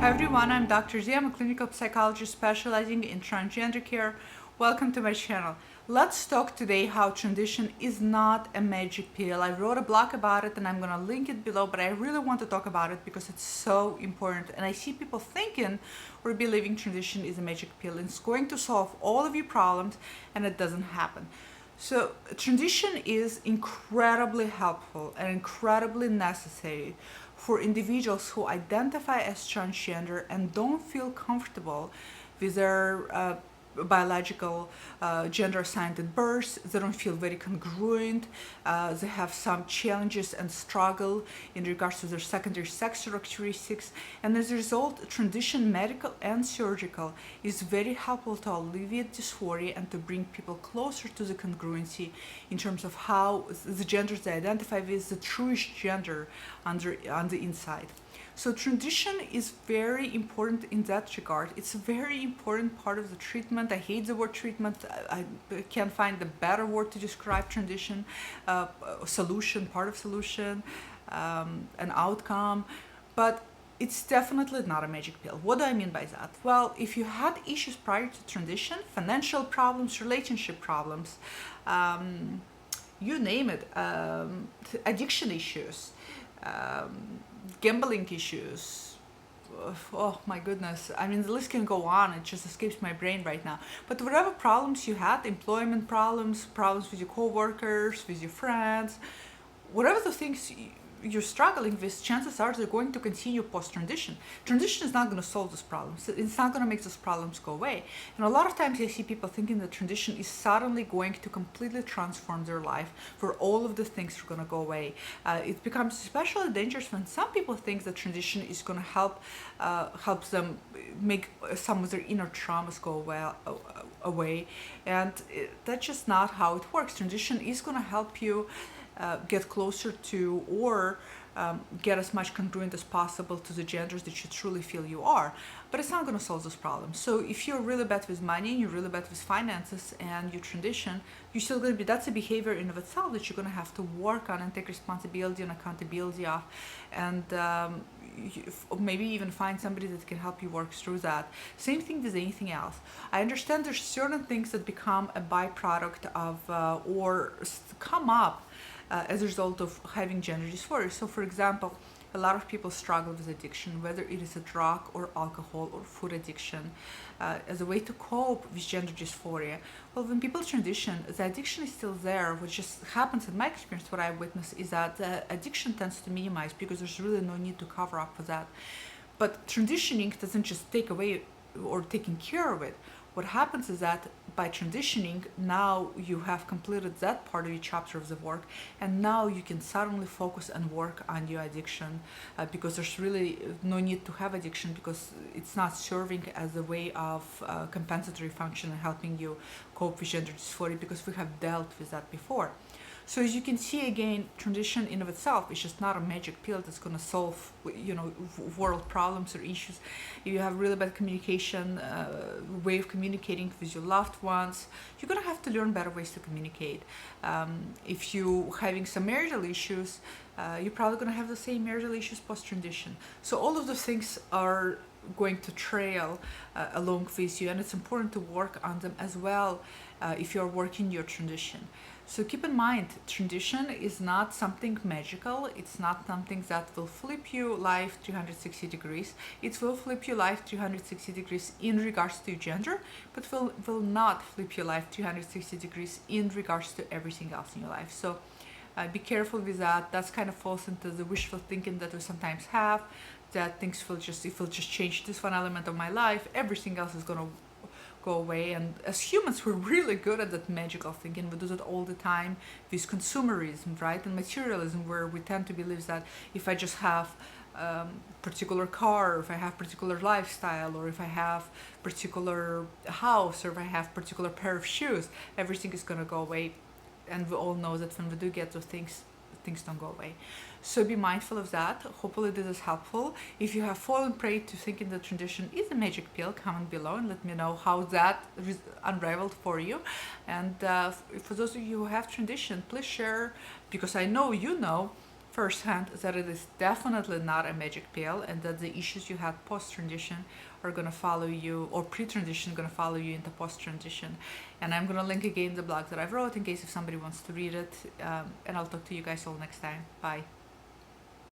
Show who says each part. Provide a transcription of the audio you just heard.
Speaker 1: Hi everyone, I'm Dr. Z. I'm a clinical psychologist specializing in transgender care. Welcome to my channel. Let's talk today how transition is not a magic pill. I wrote a blog about it and I'm going to link it below, but I really want to talk about it because it's so important. And I see people thinking or believing transition is a magic pill and it's going to solve all of your problems, and it doesn't happen. So transition is incredibly helpful and incredibly necessary for individuals who identify as transgender and don't feel comfortable with their biological gender assigned at birth. They don't feel very congruent. They have some challenges and struggle in regards to their secondary sex characteristics. And as a result, transition, medical and surgical, is very helpful to alleviate dysphoria and to bring people closer to the congruency in terms of how the genders they identify with, the truest gender on the inside. So transition is very important in that regard. It's a very important part of the treatment. I hate the word treatment. I can't find the better word to describe transition. Solution, part of solution, an outcome. But it's definitely not a magic pill. What do I mean by that? Well, if you had issues prior to transition, financial problems, relationship problems, you name it, addiction issues, gambling issues, oh my goodness, I mean the list can go on, it just escapes my brain right now. But whatever problems you had, employment problems, problems with your coworkers, with your friends, whatever the things you're struggling with, chances are they're going to continue post-transition. Transition is not going to solve those problems. It's not going to make those problems go away. And a lot of times I see people thinking that transition is suddenly going to completely transform their life, where all of the things are going to go away. It becomes especially dangerous when some people think that transition is going to help them make some of their inner traumas go away. And that's just not how it works. Transition is going to help you get closer to or get as much congruent as possible to the genders that you truly feel you are, but it's not going to solve those problems. So if you're really bad with money, you're really bad with finances, and you transition, you're still going to be, that's a behavior in of itself that you're going to have to work on and take responsibility and accountability of, and maybe even find somebody that can help you work through that. Same thing with anything else. I understand there's certain things that become a byproduct of or come up as a result of having gender dysphoria. So for example, a lot of people struggle with addiction, whether it is a drug or alcohol or food addiction, as a way to cope with gender dysphoria. Well, when people transition, the addiction is still there. What just happens in my experience, what I witness, is that the addiction tends to minimize because there's really no need to cover up for that. But transitioning doesn't just take away or taking care of it. What happens is that by transitioning, now you have completed that part of your chapter of the work, and now you can suddenly focus and work on your addiction, because there's really no need to have addiction because it's not serving as a way of compensatory function and helping you cope with gender dysphoria, because we have dealt with that before. So as you can see, again, transition in of itself is just not a magic pill that's going to solve, world problems or issues. If you have really bad communication, way of communicating with your loved ones, you're going to have to learn better ways to communicate. If you're having some marital issues, you're probably going to have the same marital issues post-transition. So all of those things are going to trail along with you, and it's important to work on them as well if you're working your transition. So keep in mind, transition is not something magical. It's not something that will flip your life 360 degrees. It will flip your life 360 degrees in regards to gender, but will not flip your life 360 degrees in regards to everything else in your life. So be careful with that. That's kind of falls into the wishful thinking that we sometimes have, that things will just, if we'll just change this one element of my life, everything else is going to go away. And as humans, we're really good at that magical thinking. We do that all the time with consumerism, right, and materialism, where we tend to believe that if I just have particular car, or if I have particular lifestyle, or if I have particular house, or if I have particular pair of shoes, everything is going to go away. And we all know that when we do get those things, things don't go away. So be mindful of that. Hopefully this is helpful. If you have fallen prey to thinking that transition is a magic pill, comment below and let me know how that unraveled for you. And for those of you who have transitioned, please share, because I know you know firsthand that it is definitely not a magic pill, and that the issues you had post-transition are going to follow you, or pre-transition going to follow you into post-transition. And I'm going to link again the blog that I've wrote in case if somebody wants to read it. And I'll talk to you guys all next time. Bye.